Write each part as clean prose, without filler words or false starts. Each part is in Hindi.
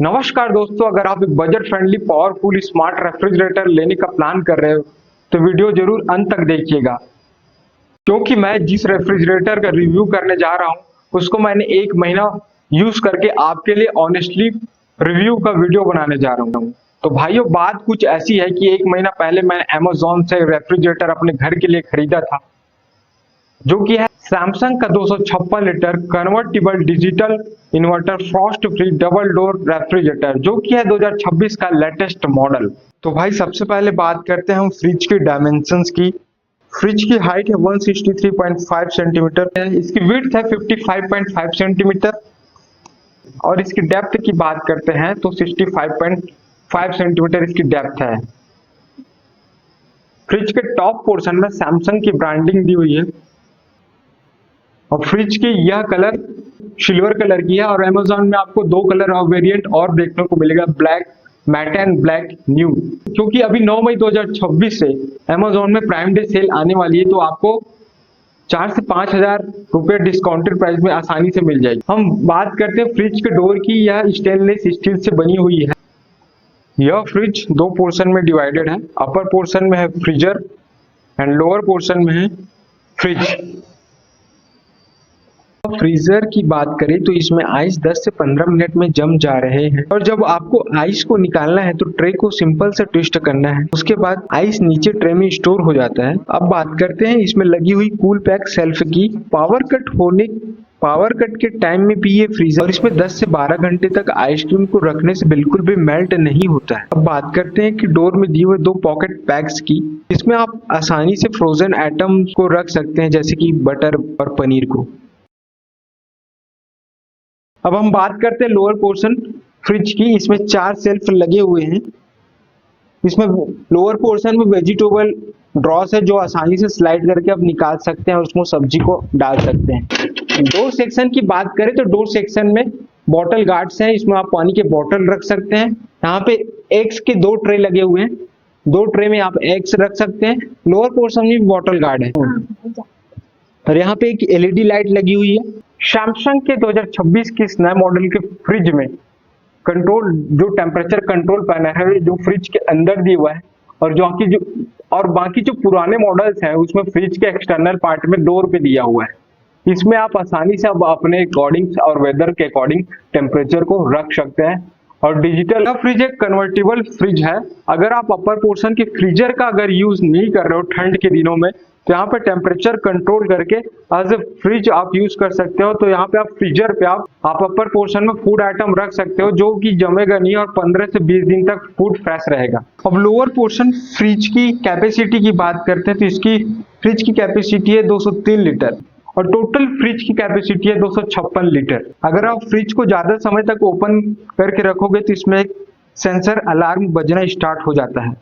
नमस्कार दोस्तों, अगर आप एक budget friendly powerful smart refrigerator लेने का प्लान कर रहे हो तो वीडियो जरूर अंत तक देखिएगा, क्योंकि मैं जिस रेफ्रिजरेटर का रिव्यू करने जा रहा हूं उसको मैंने 1 महीना यूज करके आपके लिए ऑनेस्टली रिव्यू का वीडियो बनाने जा रहा हूं। तो भाइयों, बात कुछ ऐसी है कि 1 महीना पहले मैंने अमेजोन से रेफ्रिजरेटर अपने घर के लिए खरीदा था, जो कि है सैमसंग का 256 litre convertible digital inverter Frost free double door refrigerator, जो कि है 2026 का लेटेस्ट मॉडल। तो भाई सबसे पहले बात करते हैं हम फ्रिज की डायमेंशंस की। फ्रिज की हाइट है 163.5 सेंटीमीटर है, इसकी विड्थ है 55.5 सेंटीमीटर और इसकी डेप्थ की बात करते हैं तो 65.5 सेंटीमीटर इसकी डेप्थ है। फ्रिज के टॉप पोर्शन में सैमसंग की ब्रांडिंग दी हुई है और फ्रिज की यह कलर सिल्वर कलर की है और अमेजोन में आपको 2 कलर और वेरिएंट और देखने को मिलेगा, black matte and black new. क्योंकि अभी 9 मई 2026 से अमेजोन में प्राइम डे सेल आने वाली है, तो आपको 4 से 5 हजार रुपए डिस्काउंटेड प्राइस में आसानी से मिल जाएगी। हम बात करते हैं फ्रिज के डोर की। यह स्टेनलेस स्टील से बनी हुई है। यह फ्रिज 2 पोर्शन में डिवाइडेड है। अपर पोर्शन में है फ्रीजर एंड लोअर पोर्शन में है फ्रिज। फ्रीजर की बात करें तो इसमें आइस 10 से 15 मिनट में जम जा रहे हैं और जब आपको आइस को निकालना है तो ट्रे को सिंपल से ट्विस्ट करना है, उसके बाद आइस नीचे ट्रे में स्टोर हो जाता है। अब बात करते हैं इसमें लगी हुई कूल पैक सेल्फ की। पावर कट के टाइम में भी ये फ्रीजर और इसमें 10 से 12 घंटे तक आइसक्रीम को रखने से बिल्कुल भी मेल्ट नहीं होता है। अब बात करते हैं कि डोर में दिए हुए 2 पॉकेट पैक्स की। इसमें आप आसानी से फ्रोजन आइटम को रख सकते हैं, जैसे कि बटर और पनीर को। अब हम बात करते हैं लोअर पोर्शन फ्रिज की। इसमें 4 सेल्फ लगे हुए हैं। इसमें लोअर पोर्शन में वेजिटेबल ड्रॉस है, जो आसानी से स्लाइड करके आप निकाल सकते हैं और उसमें सब्जी को डाल सकते हैं। डोर सेक्शन की बात करें तो डोर सेक्शन में बॉटल गार्ड्स हैं, इसमें आप पानी के बॉटल रख सकते हैं। यहाँ पे एग्स के 2 ट्रे लगे हुए हैं, 2 ट्रे में आप एग्स रख सकते हैं। लोअर पोर्शन में बॉटल गार्ड है और यहाँ पे एक एलईडी लाइट लगी हुई है। सैमसंग के 2026 के इस नए मॉडल के फ्रिज में कंट्रोल जो टेम्परेचर कंट्रोल पैनल है जो फ्रिज के अंदर दिया हुआ है और बाकी जो पुराने मॉडल्स हैं उसमें फ्रिज के एक्सटर्नल पार्ट में डोर पे दिया हुआ है। इसमें आप आसानी से अब अपने अकॉर्डिंग और वेदर के अकॉर्डिंग टेम्परेचर को रख सकते हैं। और डिजिटल फ्रिज एक कन्वर्टेबल फ्रिज है। अगर आप अपर पोर्शन के फ्रीजर का अगर यूज नहीं कर रहे हो ठंड के दिनों में, तो यहाँ पे टेम्परेचर कंट्रोल करके एज ए फ्रिज आप यूज कर सकते हो। तो यहाँ पे आप फ्रीजर पे आप अपर पोर्शन में फूड आइटम रख सकते हो, जो कि जमेगा नहीं और 15 से 20 दिन तक फूड फ्रेश रहेगा। अब लोअर पोर्शन फ्रिज की कैपेसिटी की बात करते हैं तो इसकी फ्रिज की कैपेसिटी है 203 लीटर और टोटल फ्रिज की कैपेसिटी है 256 लीटर। अगर आप फ्रिज को ज्यादा समय तक ओपन करके रखोगे तो इसमें एक सेंसर अलार्म बजना स्टार्ट हो जाता है।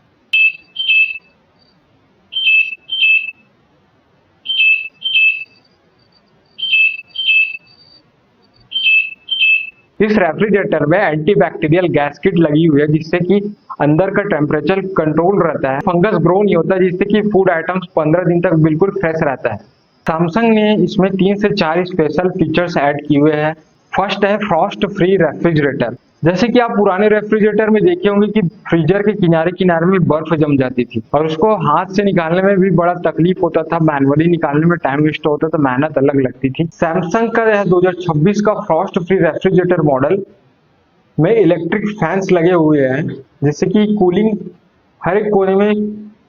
इस रेफ्रिजरेटर में एंटीबैक्टीरियल गैस्केट लगी हुई है, जिससे कि अंदर का टेम्परेचर कंट्रोल रहता है, फंगस ग्रो नहीं होता, जिससे कि फूड आइटम्स 15 दिन तक बिल्कुल फ्रेश रहता है। सैमसंग ने इसमें 3 से 4 स्पेशल फीचर्स ऐड किए हुए हैं। फर्स्ट है फ्रॉस्ट फ्री रेफ्रिजरेटर। जैसे कि आप पुराने रेफ्रिजरेटर में देखे होंगे कि फ्रीजर के किनारे किनारे में बर्फ जम जाती थी और उसको हाथ से निकालने में भी बड़ा तकलीफ होता था, मैनुअली निकालने में टाइम वेस्ट होता था, मेहनत अलग लगती थी। सैमसंग का 2026 का फ्रॉस्ट फ्री रेफ्रिजरेटर मॉडल में इलेक्ट्रिक फैंस लगे हुए हैं, जिससे कि कूलिंग हर एक कोने में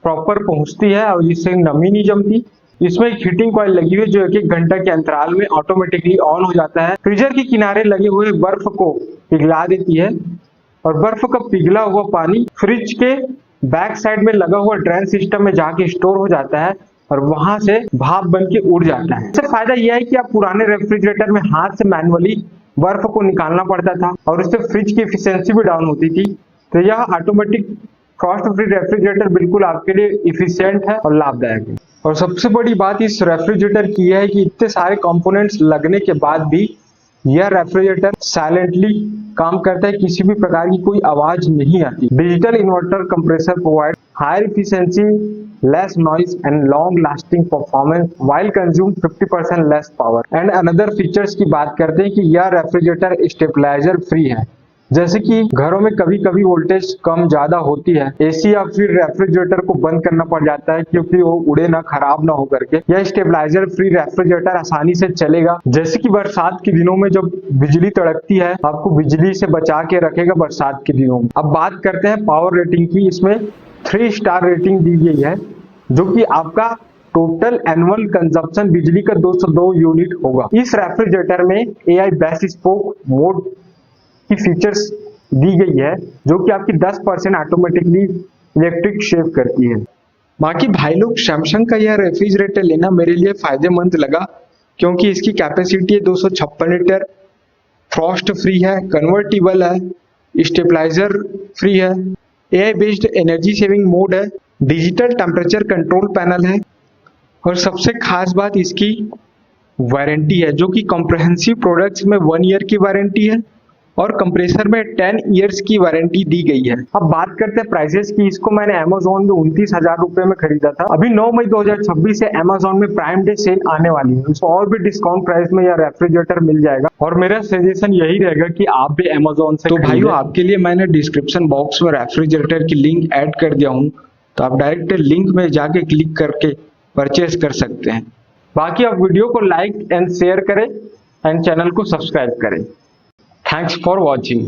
प्रॉपर पहुंचती है और जिससे नमी नहीं जमती। इसमें एक हीटिंग कॉइल लगी हुई है जो 1-1 घंटा के अंतराल में ऑटोमेटिकली ऑन हो जाता है। फ्रीजर के किनारे लगे हुए बर्फ को पिघला देती है और बर्फ का पिघला हुआ पानी फ्रिज के बैक साइड में लगा हुआ ड्रेन सिस्टम में जाके स्टोर हो जाता है और वहां से भाप बन के उड़ जाता है। इससे फायदा यह है कि आप पुराने रेफ्रिजरेटर में हाथ से मैनुअली बर्फ को निकालना पड़ता था और उससे फ्रिज की एफिशिएंसी भी डाउन होती थी। तो यह ऑटोमेटिक फ्रॉस्ट फ्री रेफ्रिजरेटर बिल्कुल आपके लिए इफिशियंट है और लाभदायक है। और सबसे बड़ी बात इस रेफ्रिजरेटर की है कि इतने सारे कंपोनेंट्स लगने के बाद भी यह रेफ्रिजरेटर साइलेंटली काम करता है, किसी भी प्रकार की कोई आवाज नहीं आती। Digital inverter compressor provide higher efficiency, less noise and long lasting performance while consume 50% less power. And another features की बात करते हैं कि यह रेफ्रिजरेटर स्टेबलाइजर फ्री है, जैसे कि घरों में कभी कभी वोल्टेज कम ज्यादा होती है, एसी या फिर रेफ्रिजरेटर को बंद करना पड़ जाता है क्योंकि वो उड़े ना, खराब ना हो करके। यह स्टेबलाइजर फ्री रेफ्रिजरेटर आसानी से चलेगा। जैसे कि बरसात के दिनों में जब बिजली तड़कती है, आपको बिजली से बचा के रखेगा बरसात के दिनों में। अब बात करते हैं पावर रेटिंग की। इसमें 3 स्टार रेटिंग दी गई है, जो कि आपका टोटल एनुअल कंजप्शन बिजली का 202 यूनिट होगा। इस रेफ्रिजरेटर में AI बेस स्पोक मोड की फीचर्स दी गई है, जो कि आपकी 10% ऑटोमेटिकली इलेक्ट्रिक शेव करती है। बाकी भाई लोग, सैमसंग का यह रेफ्रिजरेटर लेना मेरे लिए फायदेमंद लगा, क्योंकि इसकी कैपेसिटी 256 लीटर, फ्रॉस्ट फ्री है, कन्वर्टिबल है, स्टेबलाइजर फ्री है, AI based energy saving mode है, डिजिटल टेम्परेचर कंट्रोल पैनल है, और सबसे खास बात इसकी वारंटी है, जो कि कॉम्प्रहेंसिव प्रोडक्ट्स में 1 ईयर की वारंटी है और कंप्रेसर में 10 इयर्स की वारंटी दी गई है। अब बात करते हैं प्राइसेस की। इसको मैंने अमेजोन में 29,000 रुपए में खरीदा था। अभी 9 मई 2026 से अमेजोन में प्राइम डे सेल आने वाली है, इसको और भी डिस्काउंट प्राइस में यह रेफ्रिजरेटर मिल जाएगा। और मेरा सजेशन यही रहेगा कि आप भी अमेजोन से। तो भाइयों, आपके लिए मैंने डिस्क्रिप्शन बॉक्स में रेफ्रिजरेटर की लिंक ऐड कर दिया हूँ, तो आप डायरेक्ट लिंक में जाके क्लिक करके परचेज कर सकते हैं। बाकी आप वीडियो को लाइक एंड शेयर करें एंड चैनल को सब्सक्राइब करें। Thanks for watching.